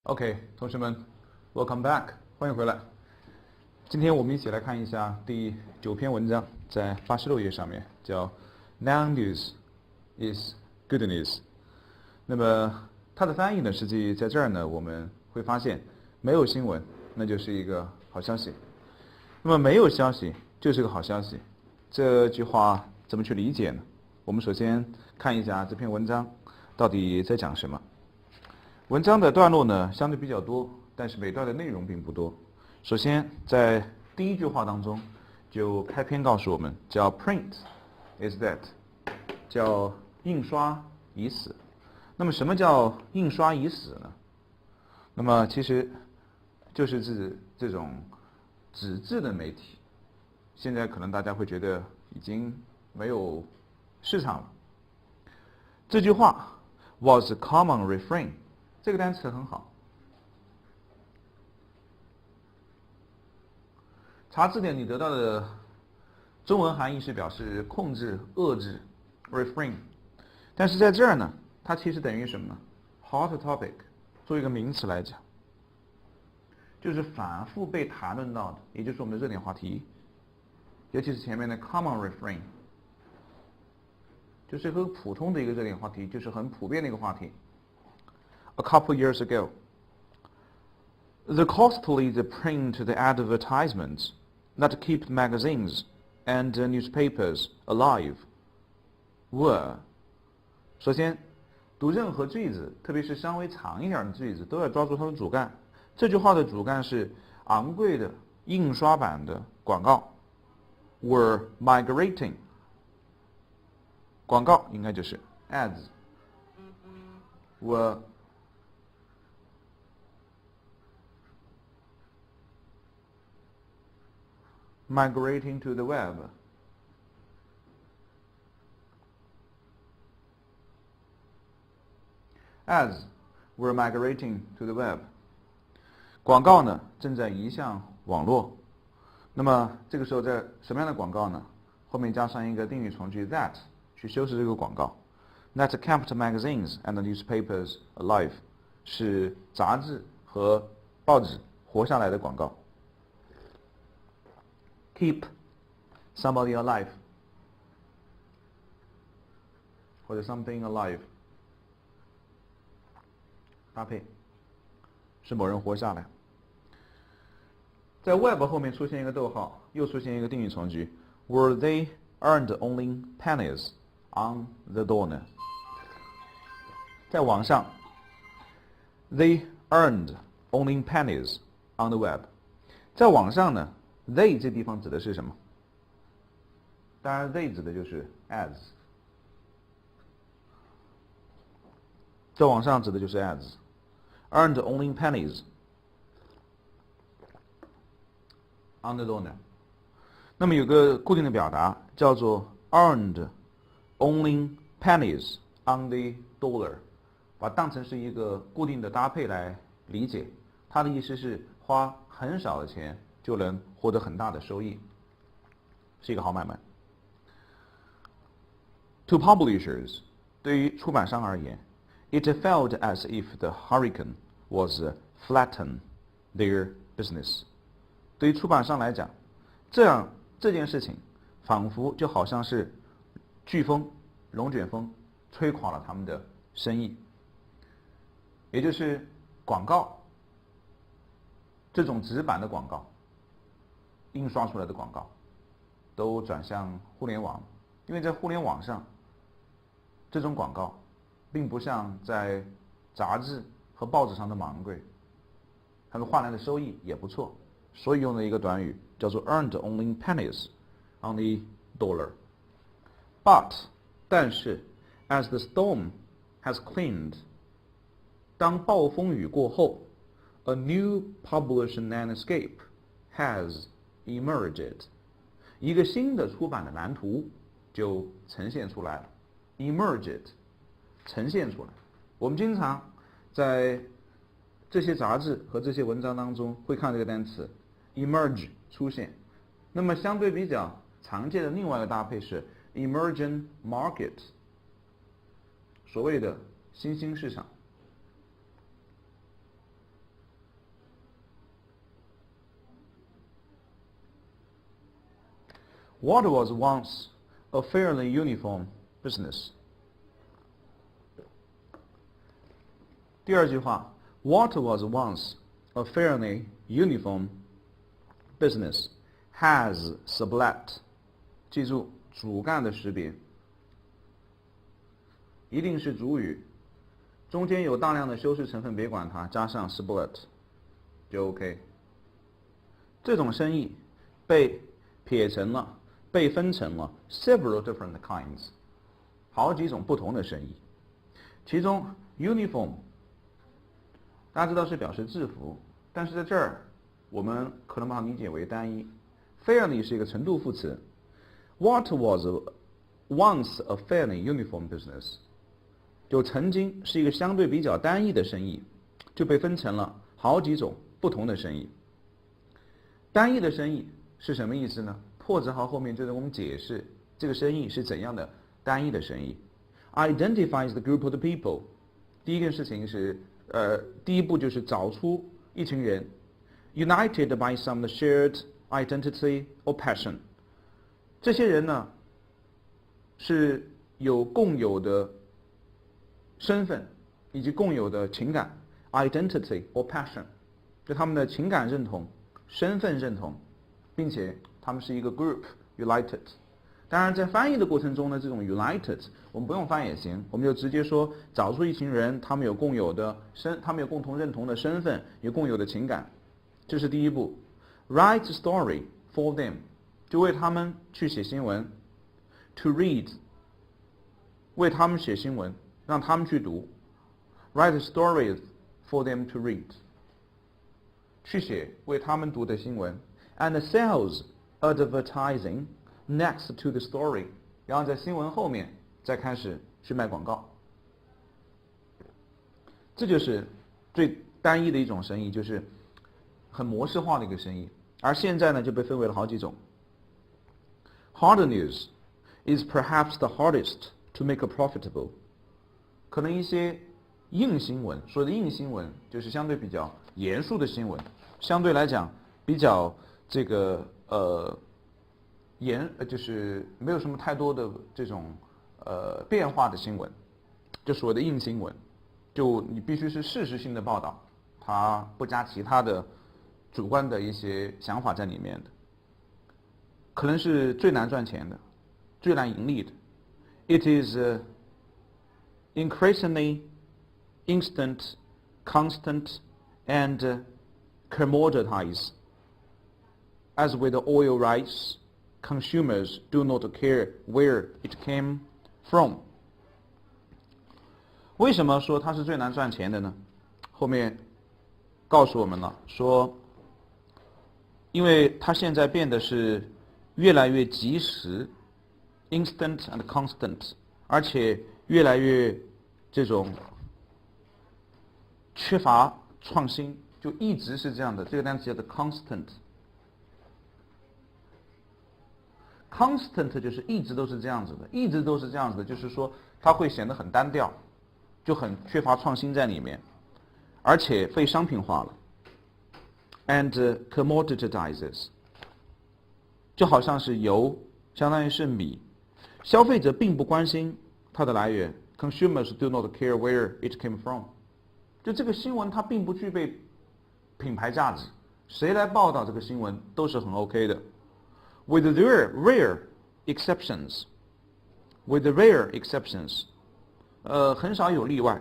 OK， 同学们 ，Welcome back， 欢迎回来。今天我们一起来看一下第9篇文章，在86页上面，叫 Non-news is good news。那么它的翻译呢，实际在这儿呢，我们会发现没有新闻，那就是一个好消息。那么没有消息就是个好消息。这句话怎么去理解呢？我们首先看一下这篇文章到底在讲什么。文章的段落呢相对比较多，但是每段的内容并不多。首先在第一句话当中就开篇告诉我们，叫 print is dead， 叫印刷已死。那么什么叫印刷已死呢？那么其实就是指这种纸质的媒体，现在可能大家会觉得已经没有市场了。这句话 was a common refrain，这个单词很好，查字典里得到的中文含义是表示控制、遏制 refrain， 但是在这儿呢，它其实等于什么呢？ hot topic， 作为一个名词来讲，就是反复被谈论到的，也就是我们的热点话题，尤其是前面的 common refrain， 就是很普通的一个热点话题，就是很普遍的一个话题。A couple years ago, the costly print the advertisements that keep magazines and newspapers alive were。 首先，读任何句子，特别是稍微长一点的句子，都要抓住它的主干。这句话的主干是昂贵的印刷版的广告 were migrating， 广告应该就是 ads were migrating to the web。 Ads were migrating to the web。 广告呢正在移向网络。那么这个时候在什么样的广告呢？后面加上一个定语从句 that 去修饰这个广告。That kept magazines and newspapers alive 是杂志和报纸活下来的广告。Keep somebody alive 或者 something alive 搭配，使某人活下来。在 web 后面出现一个逗号，又出现一个定语从句 Were they earned only pennies on the dollar？ 在网上 They earned only pennies on the web。 在网上呢，they 这地方指的是什么？当然 they 指的就是 ads， 在网上指的就是 ads。 earned only pennies on the dollar。 那么有个固定的表达叫做 earned only pennies on the dollar， 把它当成是一个固定的搭配来理解。它的意思是花很少的钱就能获得很大的收益，是一个好买卖。To publishers， 对于出版商而言 ，it felt as if the hurricane was flatten their business。 对于出版商来讲，这件事情仿佛就好像是飓风、龙卷风吹垮了他们的生意，也就是广告这种纸版的广告。印刷出来的广告都转向互联网，因为在互联网上，这种广告并不像在杂志和报纸上那么昂贵，他们换来的收益也不错，所以用了一个短语叫做 earned only pennies on the dollar。 But 但是 as the storm has cleaned， 当暴风雨过后 a new publishing landscape has emerged， 一个新的出版的蓝图就呈现出来了。 emerged 呈现出来。我们经常在这些杂志和这些文章当中会看这个单词 emerge 出现。那么相对比较常见的另外一个搭配是 emerging market， 所谓的新兴市场。What was once a fairly uniform business? 第二句话 What was once a fairly uniform business has sublet. 记住主干的识别一定是主语，中间有大量的修饰成分别管它，加上 sublet 就 OK。这种生意被撇成了，被分成了 several different kinds， 好几种不同的生意。其中 uniform 大家知道是表示制服，但是在这儿我们可能把它理解为单一。fairly 是一个程度副词。What was once a fairly uniform business 就曾经是一个相对比较单一的生意，就被分成了好几种不同的生意。单一的生意是什么意思呢？破折号后面就给我们解释这个生意是怎样的单一的生意。Identifies the group of the people。第一件事情是，第一步就是找出一群人 ，united by some shared identity or passion。这些人呢，是有共有的身份以及共有的情感 ，identity or passion， 就他们的情感认同、身份认同，并且他们是一个 group united。当然，在翻译的过程中呢，这种 united 我们不用翻也行，我们就直接说找出一群人，他们有共同认同的身份，有共有的情感，这是第一步。Write a story for them， 就为他们去写新闻。To read， 为他们写新闻，让他们去读。Write a story for them to read， 去写为他们读的新闻。And sells advertising next to the story， 然后在新闻后面再开始去卖广告。这就是最单一的一种生意，就是很模式化的一个生意。而现在呢，就被分为了好几种。Hard news is perhaps the hardest to make profitable。可能一些硬新闻，所谓的硬新闻就是相对比较严肃的新闻，相对来讲比较这个就是没有什么太多的这种变化的新闻，就所谓的硬新闻，就你必须是事实性的报道，它不加其他的主观的一些想法在里面的，可能是最难赚钱的，最难盈利的。It is increasingly instant, constant, and commoditized. As with oil rights, consumers do not care where it came from. 为什么说它是最难赚钱的呢？后面告诉我们了，说因为它现在变得是越来越及时 instant and constant， 而且越来越这种缺乏创新，就一直是这样的。这个单词叫做 constant。constant 就是一直都是这样子的，一直都是这样子的，就是说它会显得很单调，就很缺乏创新在里面，而且被商品化了。And commoditizes， 就好像是油，相当于是米，消费者并不关心它的来源。Consumers do not care where it came from。就这个新闻它并不具备品牌价值，谁来报道这个新闻都是很 OK 的。With rare exceptions， 很少有例外。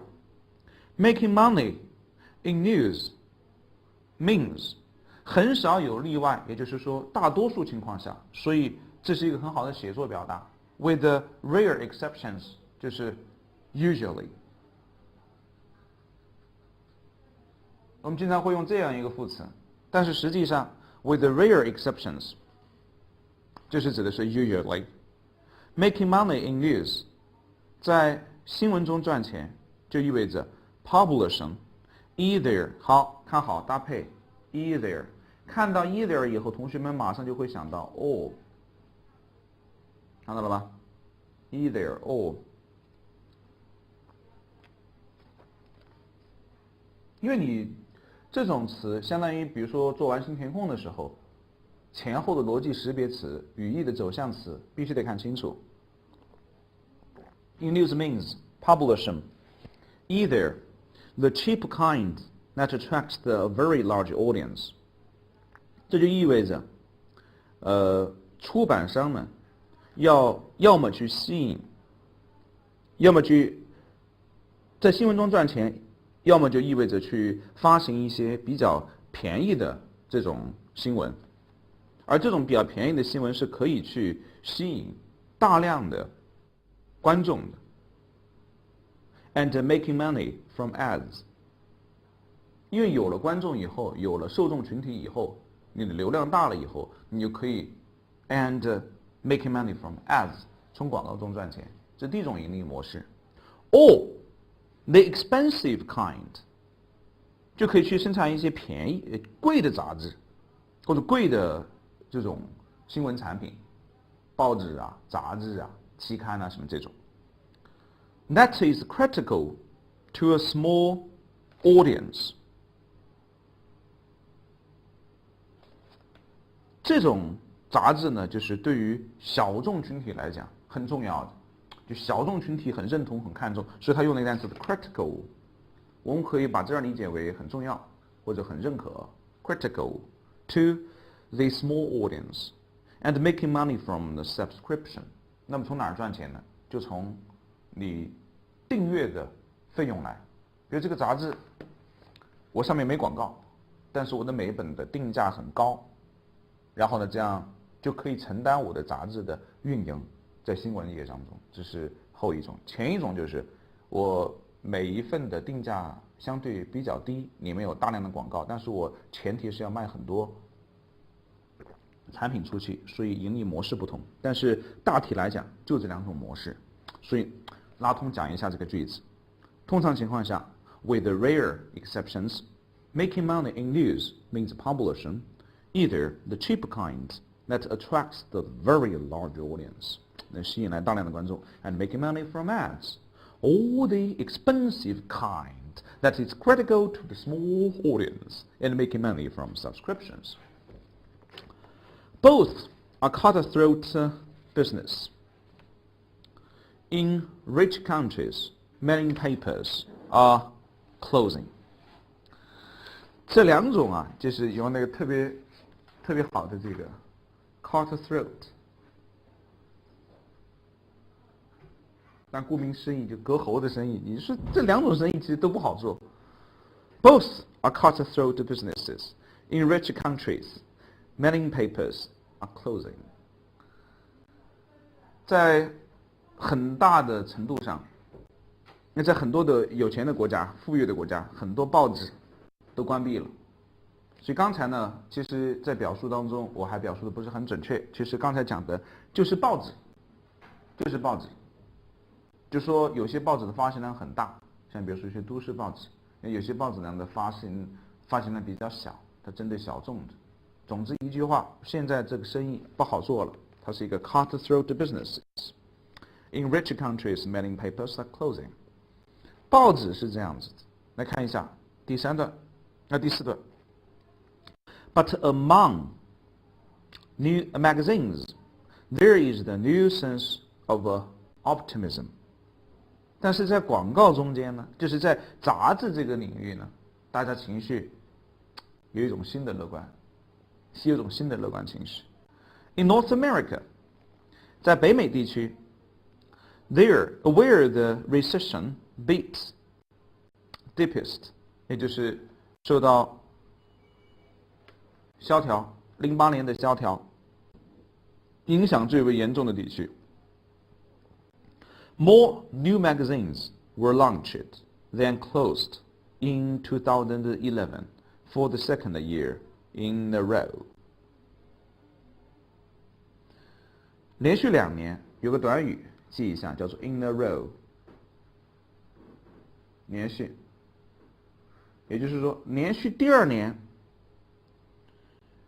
Making money in news means 很少有例外，也就是说大多数情况下，所以这是一个很好的写作表达。With rare exceptions 就是 usually。我们经常会用这样一个副词，但是实际上 with rare exceptions 就是指的是 usually。 Making money in news 在新闻中赚钱，就意味着 publishing either 看好搭配 either， 看到 either 以后，同学们马上就会想到 or， 看到了吧 either or。 因为你这种词相当于比如说做完形填空的时候，前后的逻辑识别词、语义的走向词必须得看清楚。In news means publication, either the cheap kind that attracts the very large audience. 这就意味着，出版商们要么去吸引，要么去在新闻中赚钱，要么就意味着去发行一些比较便宜的这种新闻，而这种比较便宜的新闻是可以去吸引大量的观众的。And making money from ads. 因为有了观众以后，有了受众群体以后，你的流量大了以后，你就可以 and making money from ads. 从广告中赚钱，这是第一种盈利模式。Or the expensive kind. 就可以去生产一些便宜、贵的杂志，或者贵的这种新闻产品，报纸啊、杂志啊、期刊啊什么这种。That is critical to a small audience. 这种杂志呢，就是对于小众群体来讲很重要的，就小众群体很认同、很看重，所以他用那个单词 critical。我们可以把这样理解为很重要或者很认可 critical to the small audience and making money from the subscription. 那么从哪儿赚钱呢？就从你订阅的费用来。比如这个杂志我上面没广告，但是我的每一本的定价很高，然后呢这样就可以承担我的杂志的运营在新闻业当中。这是后一种。前一种就是我每一份的定价相对比较低，里面有大量的广告，但是我前提是要卖很多产品出去，所以盈利模式不同。但是大体来讲就这两种模式。所以拉通讲一下这个句子。通常情况下 with the rare exceptions, making money in news means publishing, either the cheap kind that attracts the very large audience, 能吸引来大量的观众 and making money from ads, or the expensive kind that is critical to the small audience and making money from subscriptions. Both are cutthroat business. In rich countries, many papers are closing. 这两种啊，就是用那个特别好的这个 cutthroat， 但顾名思义就割喉的生意。你说这两种生意其实都不好做。Both are cutthroat businesses. In rich countries, many papers are closing. 在很大的程度上，那在很多的有钱的国家、富裕的国家，很多报纸都关闭了。所以刚才呢，其实在表述当中我还表述的不是很准确。其实刚才讲的就是报纸，就说有些报纸的发行量很大，像比如说一些都市报纸，有些报纸呢的发行量比较小，它针对小众的。总之一句话，现在这个生意不好做了，它是一个 cutthroat business. In rich countries, many papers are closing. 报纸是这样子的，来看一下第四段。But among new magazines, there is the new sense of optimism. 但是在广告中间呢，就是在杂志这个领域呢，大家情绪有一种新的乐观情绪。In North America, 在北美地区 There, where the recession beat deepest, 也就是受到萧条08年的萧条影响最为严重的地区 More new magazines were launched than closed in 2011 for the second year in a row. 连续2年有个短语记一下，叫做 in a row， 连续，也就是说连续第2年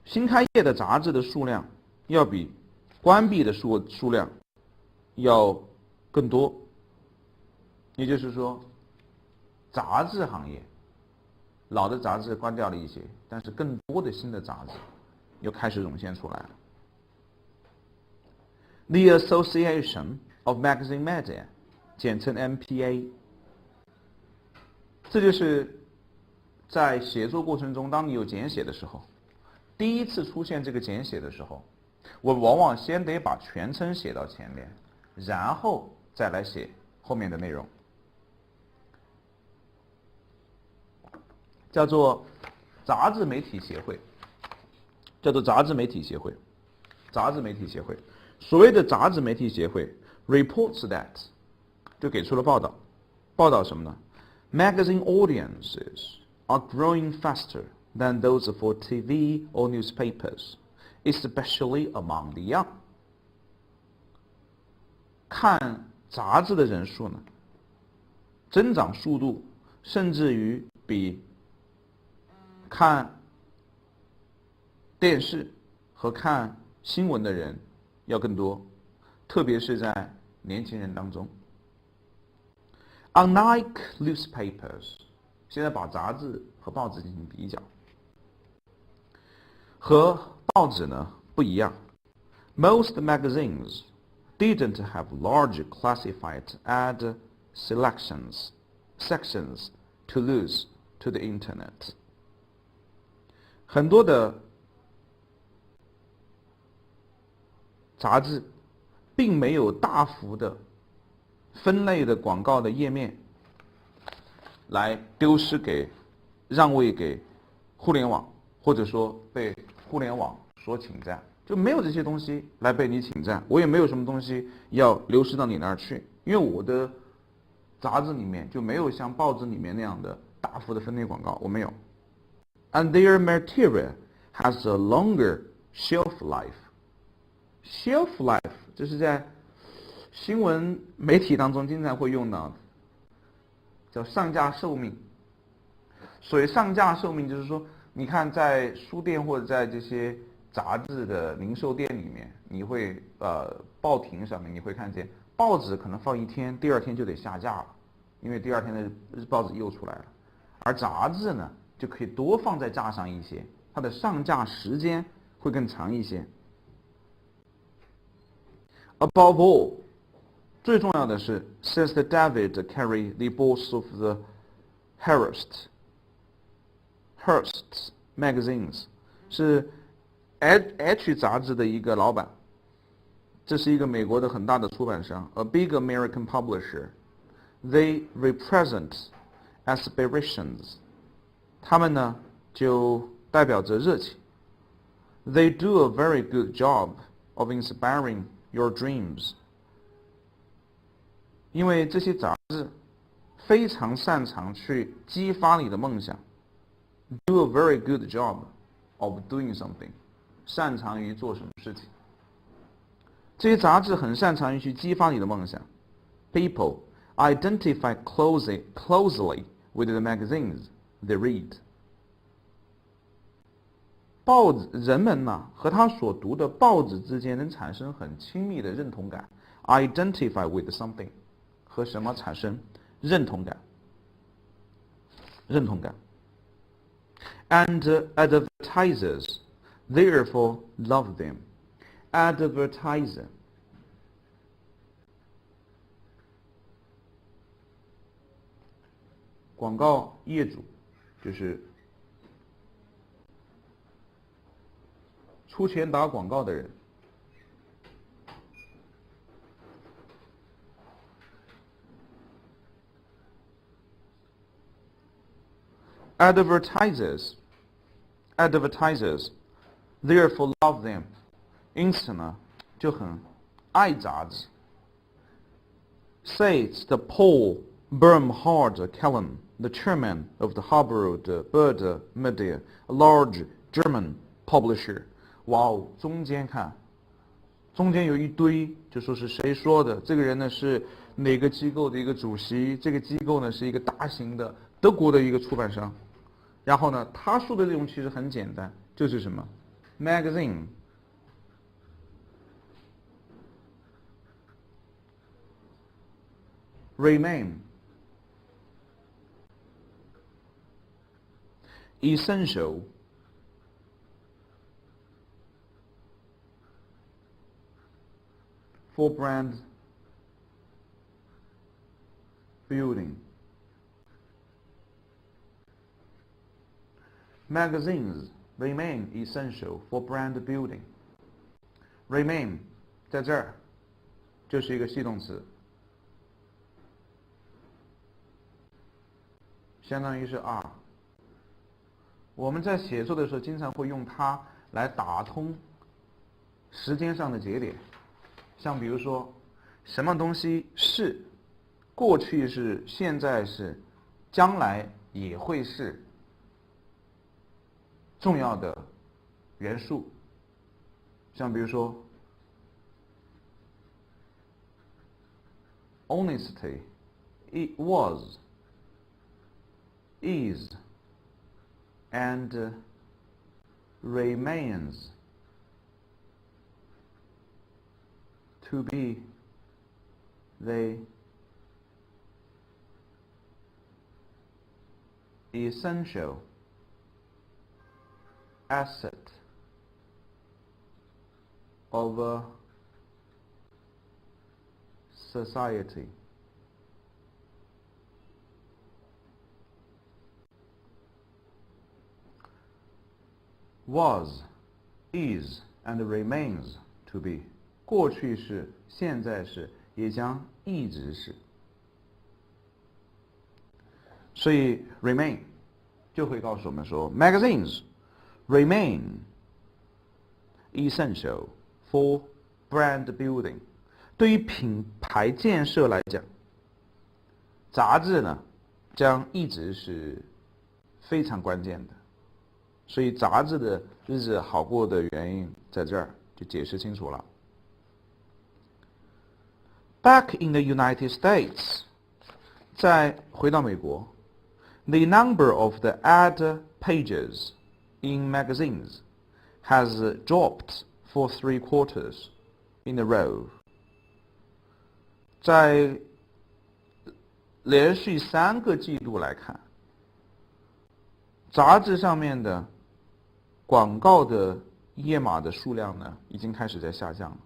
新开业的杂志的数量要比关闭的数量要更多。也就是说杂志行业老的杂志关掉了一些，但是更多的新的杂志又开始涌现出来了。The Association of Magazine Media， 简称 MPA， 这就是在写作过程中，当你有简写的时候，第一次出现这个简写的时候，我往往先得把全称写到前面，然后再来写后面的内容。叫做杂志媒体协会，叫做杂志媒体协会，杂志媒体协会。所谓的杂志媒体协会 reports that 就给出了报道，报道什么呢？ Magazine audiences are growing faster than those for TV or newspapers, especially among the young。 看杂志的人数呢，增长速度甚至于比看电视和看新闻的人要更多，特别是在年轻人当中。Unlike newspapers， 现在把杂志和报纸进行比较，和报纸呢不一样。Most magazines didn't have large classified ad sections to lose to the internet。很多的杂志并没有大幅的分类的广告的页面来丢失让位给互联网，或者说被互联网所侵占，就没有这些东西来被你侵占，我也没有什么东西要流失到你那儿去，因为我的杂志里面就没有像报纸里面那样的大幅的分类广告，我没有。And their material has a longer shelf life. Shelf life 这是在新闻媒体当中经常会用到的，叫上架寿命。所谓上架寿命，就是说，你看在书店或者在这些杂志的零售店里面，你会报亭上面你会看见报纸可能放一天，第二天就得下架了，因为第二天的报纸又出来了。而杂志呢，就可以多放在架上一些，它的上架时间会更长一些。Above all， 最重要的是 ，since the David carry the boss of the Hearst magazines， 是 H 杂志的一个老板，这是一个美国的很大的出版商 ，a big American publisher。They represent aspirations， 他们呢就代表着热情。They do a very good job of inspiring your dreams， 因为这些杂志非常擅长去激发你的梦想。Do a very good job of doing something， 擅长于做什么事情。这些杂志很擅长于去激发你的梦想。People identify closely with the magazines they read。人们呢和他所读的报纸之间能产生很亲密的认同感。Identify with something， 和什么产生认同感？认同感。And advertisers therefore love them. Advertiser， 广告业主，就是出钱打广告的人。Advertisers therefore love them， 因此呢就很爱杂志。Says the Paul Bernhard Kellan, the chairman of the Harvard Bird Media, a large German publisher。哇哦，中间有一堆，就说是谁说的？这个人呢是哪个机构的一个主席？这个机构呢是一个大型的德国的一个出版商。然后呢，他说的内容其实很简单，就是什么 magazine。Remain essential for brand building. Magazines remain essential for brand building. Remain 在这儿就是一个系动词，相当于是 are。我们在写作的时候经常会用它来打通时间上的节点，像比如说什么东西是，过去是，现在是，将来也会是重要的元素，像比如说 honesty, it was, is, and remains to be the essential asset of a society. Was, is, and remains to be. 过去式、现在式，也将一直是。所以 remain 就会告诉我们说 magazines remain essential for brand building. 对于品牌建设来讲，杂志呢将一直是非常关键的。所以杂志的日子好过的原因在这儿就解释清楚了。Back in the United States, 再回到美国 the number of the ad pages in magazines has dropped for 3 quarters in a row. 在连续3个季度来看，杂志上面的广告的页码的数量呢，已经开始在下降了。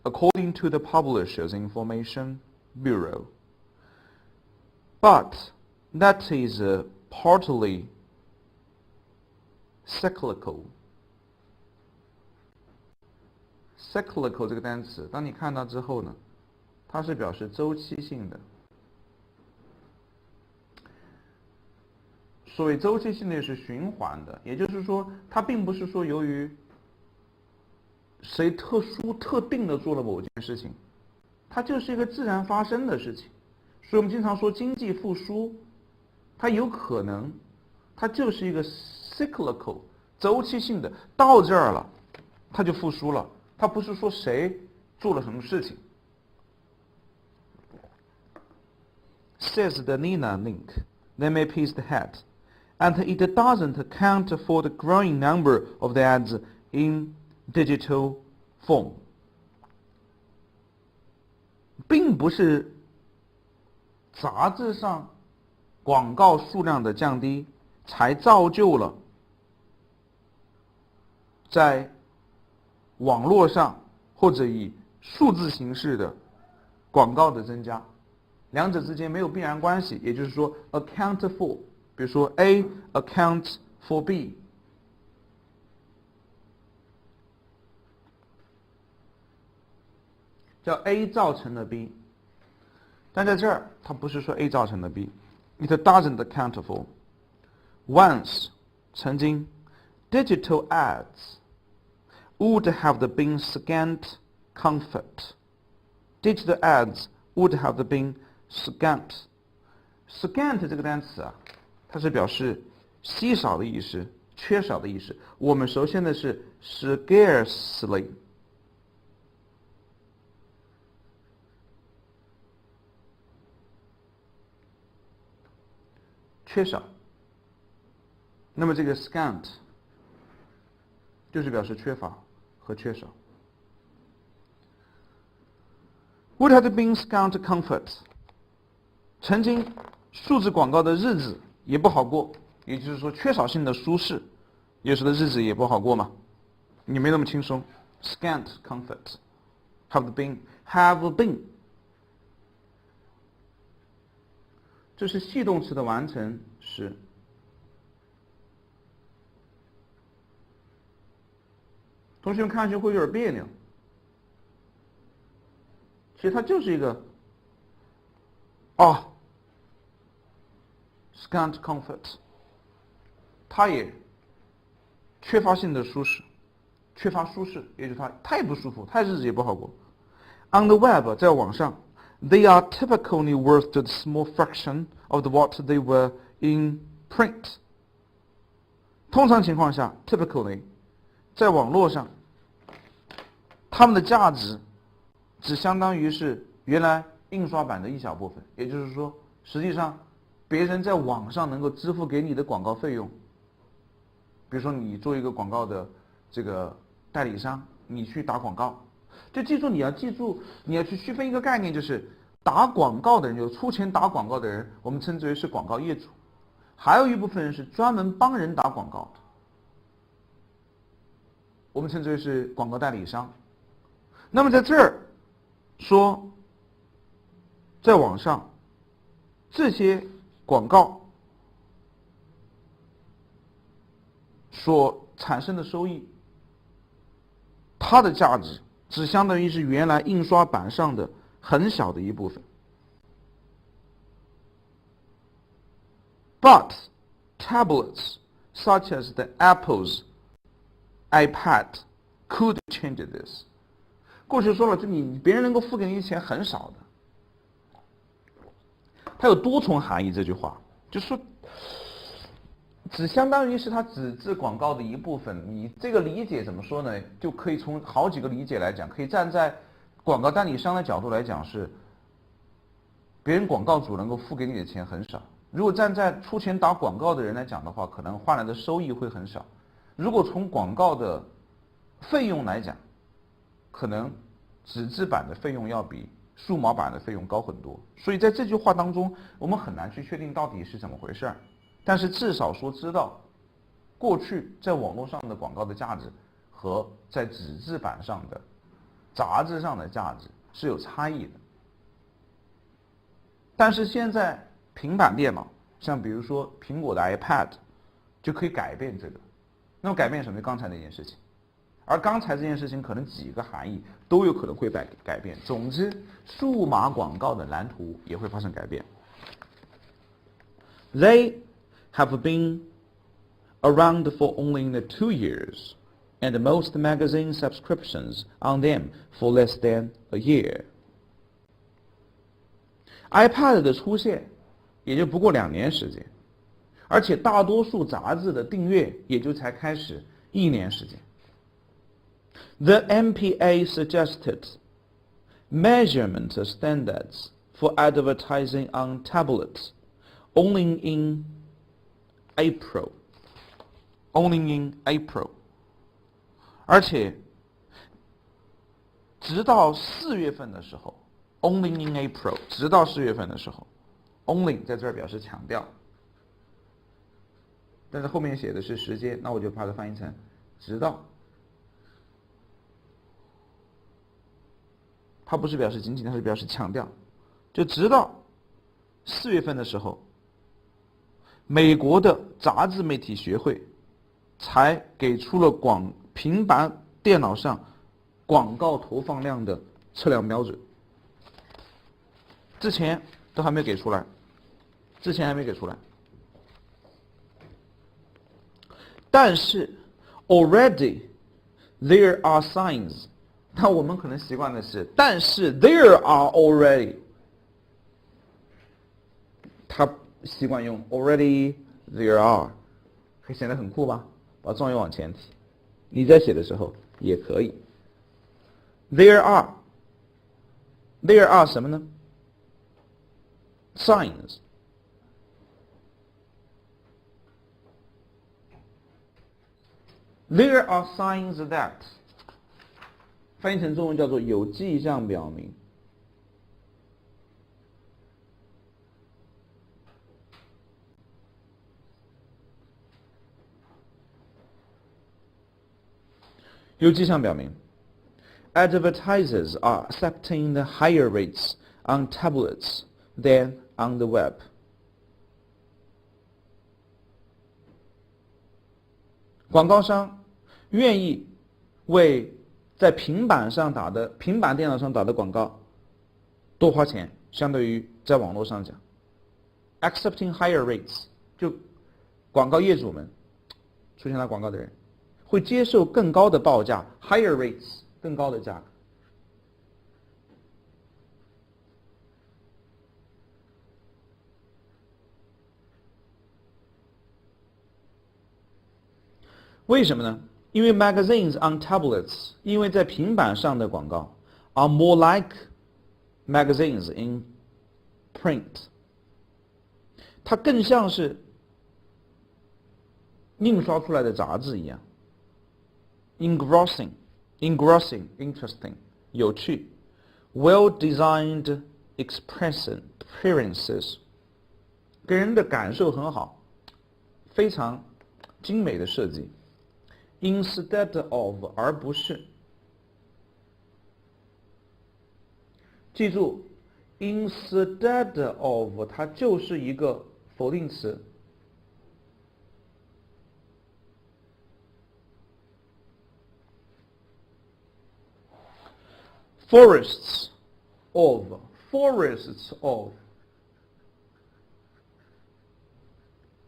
According to the Publishers Information Bureau, but that is partly cyclical. Cyclical 这个单词，当你看到之后呢，它是表示周期性的。所谓周期性的是循环的，也就是说，它并不是说由于谁特殊特定的做了某件事情，它就是一个自然发生的事情。所以我们经常说经济复苏，它有可能，它就是一个 cyclical 周期性的，到这儿了，它就复苏了。它不是说谁做了什么事情。Says the Nina link, then MAP's the head, and it doesn't account for the growing number of the ads in digital form. 并不是杂志上广告数量的降低才造就了在网络上或者以数字形式的广告的增加，两者之间没有必然关系。也就是说 account for， 比如说 A accounts for B，叫 A 造成了 B， 但在这儿它不是说 A 造成了 B，It doesn't account for. Once 曾经 digital ads would have been scant comfort. Digital ads would have been scant. Scant 这个单词啊，它是表示稀少的意思，缺少的意思。我们熟悉的是 scarcely。缺少，那么这个 scant 就是表示缺乏和缺少。Would have been scant comfort， 曾经数字广告的日子也不好过，也就是说缺少性的舒适，有时的日子也不好过嘛，也没那么轻松。Scant comfort have been have been， 这是系动词的完成时。同学们看上去会有点别扭，其实它就是一个scant comfort， 它也缺乏性的舒适，缺乏舒适，也就是它太不舒服，太日子也不好过。On the web， 在网上 ，they are typically worth a small fraction of what they were in print。通常情况下 ，typically， 在网络上，它们的价值只相当于是原来印刷版的一小部分。也就是说，实际上别人在网上能够支付给你的广告费用，比如说你做一个广告的这个代理商，你去打广告，就记住你要去区分一个概念，就是打广告的人，有出钱打广告的人，我们称之为是广告业主，还有一部分人是专门帮人打广告的，我们称之为是广告代理商。那么在这儿说，在网上这些广告所产生的收益，它的价值只相当于是原来印刷版上的很小的一部分。But tablets such as the Apple's iPad could change this。过去说了，就别人能够付给你钱很少的，它有多重含义。这句话就是说，只相当于是它纸质广告的一部分。你这个理解怎么说呢？就可以从好几个理解来讲，可以站在广告代理商的角度来讲，是别人广告主能够付给你的钱很少。如果站在出钱打广告的人来讲的话，可能换来的收益会很少。如果从广告的费用来讲，可能纸质版的费用要比数码版的费用高很多。所以在这句话当中，我们很难去确定到底是怎么回事，但是至少说知道过去在网络上的广告的价值和在纸质版上的杂志上的价值是有差异的。但是现在平板电脑，像比如说苹果的 iPad 就可以改变这个。那么改变什么？刚才那件事情。而刚才这件事情可能几个含义都有可能会改变。总之，数码广告的蓝图也会发生改变。They have been around for only 2 years, and most magazine subscriptions on them for less than a year. iPad 的出现也就不过2年时间，而且大多数杂志的订阅也就才开始1年时间。The MPA suggested measurement standards for advertising on tablets only in April. Only in April. 而且直到4月份的时候 ，Only in April， 直到4月份的时候 ，Only 在这儿表示强调，但是后面写的是时间，那我就把它翻译成直到。它不是表示仅仅，它是表示强调，就直到4月份的时候，美国的杂志媒体学会才给出了平板电脑上广告投放量的测量标准，之前都还没给出来，但是 already there are signs。那我们可能习惯的是，但是 there are already， 他习惯用 already there are， 会显得很酷吧？把状语往前提，你在写的时候也可以。there are 什么呢？ signs。 there are signs that，翻译成中文叫做有迹象表明。有迹象表明 Advertisers are accepting the higher rates on tablets than on the web. 广告商愿意为在平板电脑上打的广告多花钱，相对于在网络上讲。Accepting higher rates 就广告业主们出现了广告的人会接受更高的报价 higher rates 更高的价格。为什么呢？因为 magazines on tablets 因为在平板上的广告 are more like magazines in print 它更像是印刷出来的杂志一样 engrossing, interesting 有趣 well-designed appearances 给人的感受很好，非常精美的设计 instead of 而不是，记住 instead of 它就是一个否定词。forests of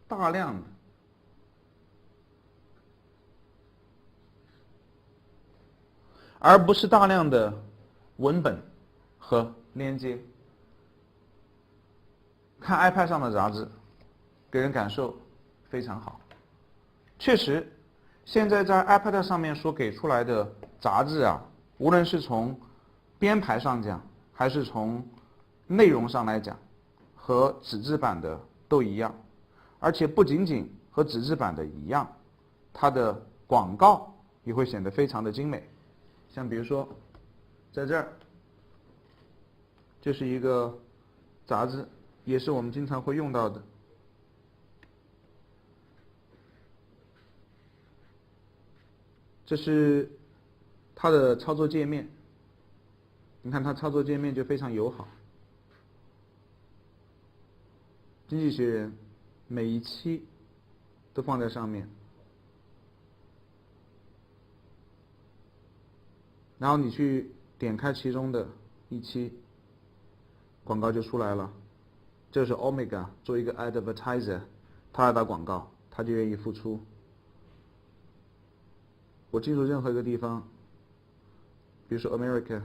大量的，而不是大量的文本和链接。看 iPad 上的杂志给人感受非常好，确实现在在 iPad 上面所给出来的杂志啊，无论是从编排上讲还是从内容上来讲，和纸质版的都一样，而且不仅仅和纸质版的一样，它的广告也会显得非常的精美。像比如说在这儿就是一个杂志，也是我们经常会用到的，这是它的操作界面，你看它操作界面就非常友好。经济学人每一期都放在上面，然后你去点开其中的一期，广告就出来了。这是 Omega 做一个 advertiser， 他要打广告，他就愿意付出。我进入任何一个地方，比如说 America，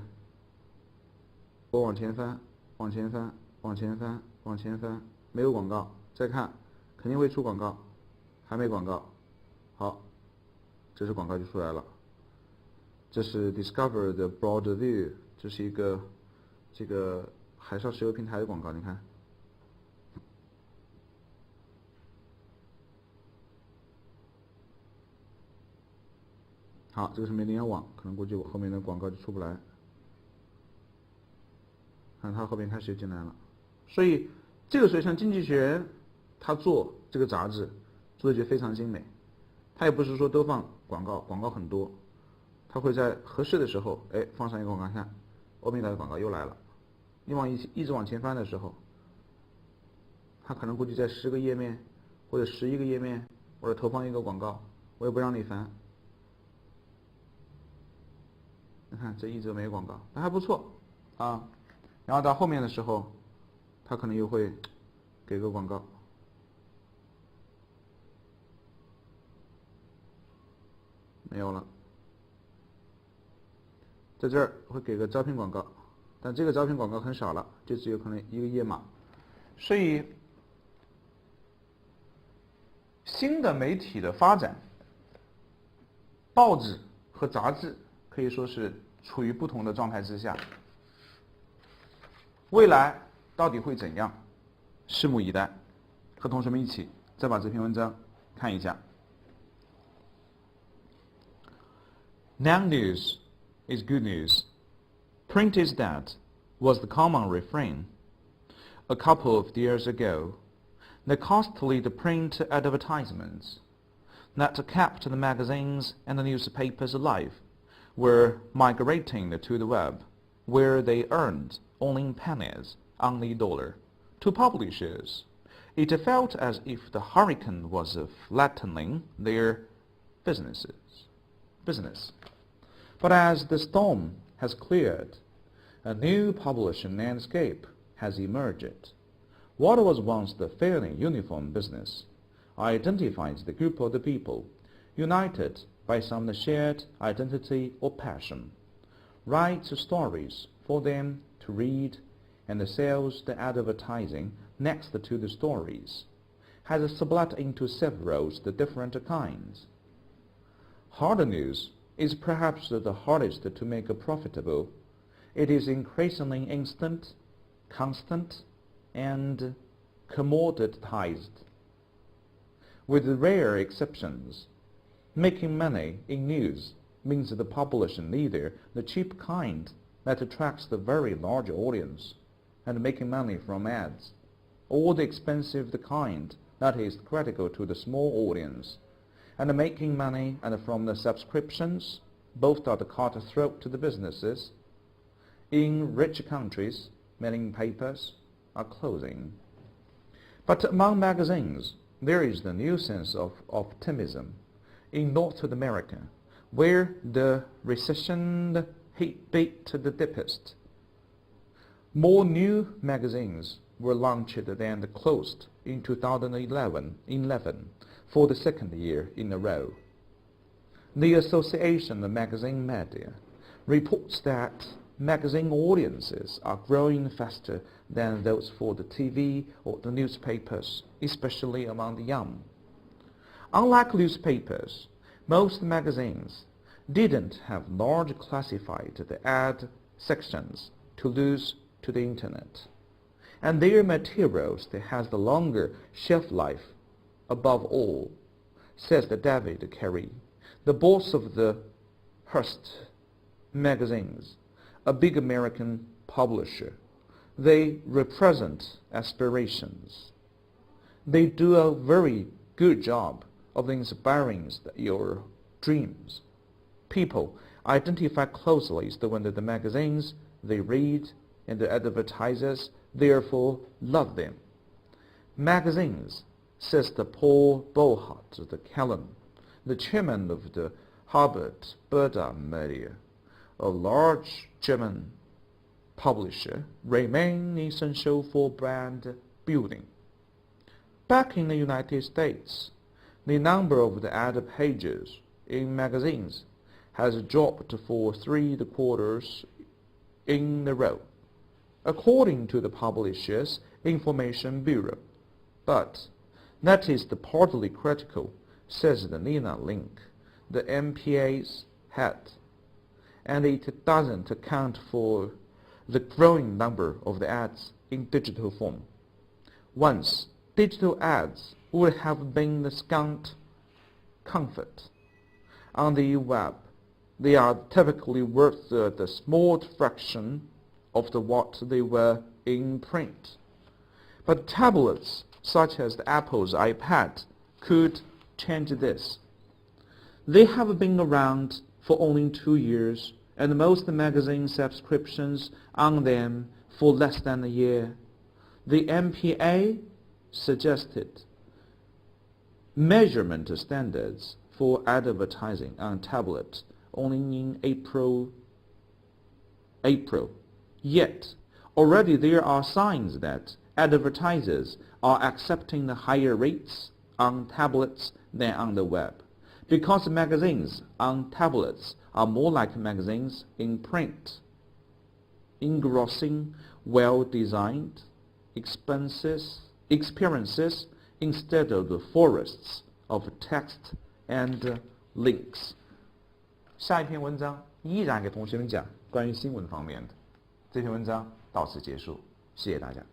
我往前翻，往前翻，往前翻，往前翻，没有广告，再看肯定会出广告，还没广告，好，这是广告就出来了。这是 Discover 的 Broad View， 这是一个这个海上石油平台的广告，你看。好，这个是没联网，可能估计我后面的广告就出不来。看它后面开始就进来了，所以这个时候像经济学人，他做这个杂志做的就非常精美，他也不是说都放广告，广告很多，他会在合适的时候，哎，放上一个广告，看欧米达的广告又来了。你一直往前翻的时候，他可能估计在10个页面或者11个页面，或者投放一个广告，我也不让你翻。你看这一直没有广告，那还不错啊。然后到后面的时候，他可能又会给个广告，没有了。在这儿会给个招聘广告，但这个招聘广告很少了，就只有可能一个页码。所以新的媒体的发展，报纸和杂志可以说是处于不同的状态之下。未来到底会怎样？拭目以待。和同学们一起再把这篇文章看一下。Now news is good news. Print is dead was the common refrain. A couple of years ago, the costly print advertisements that kept the magazines and the newspapers alive were migrating to the web, where they earned only pennies on the dollar. To publishers, it felt as if the hurricane was flattening their business. But as the storm has cleared, a new publishing landscape has emerged. What was once the fairly uniform business identifies the group of the people, united by some shared identity or passion, writes stories for them to read, and sells the advertising next to the stories, has split into several different kinds. Hard news is perhaps the hardest to make profitable. It is increasingly instant, constant, and commoditized. With rare exceptions, making money in news means the publishing either the cheap kind that attracts the very large audience and making money from ads, or the expensive kind that is critical to the small audience and making money and from the subscriptions. Both are the cutthroat to the businesses. In rich countries, many papers are closing. But among magazines, there is the new sense of optimism. In North America, where the recession hit beat the deepest, more new magazines were launched than closed in 2011 for the second year in a row. The Association of Magazine Media reports that magazine audiences are growing faster than those for the TV or the newspapers, especially among the young. Unlike newspapers, most magazines didn't have large classified ad sections to lose to the internet, and their materials has the longer shelf life. Above all, says the David Carey, the boss of the Hearst magazines, a big American publisher. They represent aspirations. They do a very good job of inspiring your dreams. People identify closely with the magazines they read, and the advertisers therefore love them. Magazines, says the Paul Bohart the Callan, the chairman of the Harvard Berda Media, a large German publisher, remain essential for brand building. Back in the United States, the number of the ad pages in magazines has dropped for 3 quarters in a row, according to the Publishers Information Bureau. But that is partly critical, says the Nina Link, the MPA's head, and it doesn't account for the growing number of the ads in digital form. Once, digital ads would have been the scant comfort. On the web, they are typically worth the small fraction of what they were in print. But tablets, such as the Apple's iPad, could change this. They have been around for only 2 years, and most magazine subscriptions on them for less than a year. The MPA suggested measurement standards for advertising on tablets only in April. Yet, already there are signs that advertisers are accepting the higher rates on tablets than on the web, because magazines on tablets are more like magazines in print, engrossing, well-designed experiences instead of the forests of text and links. 下一篇文章依然给同学们讲关于新闻方面的。这篇文章到此结束，谢谢大家。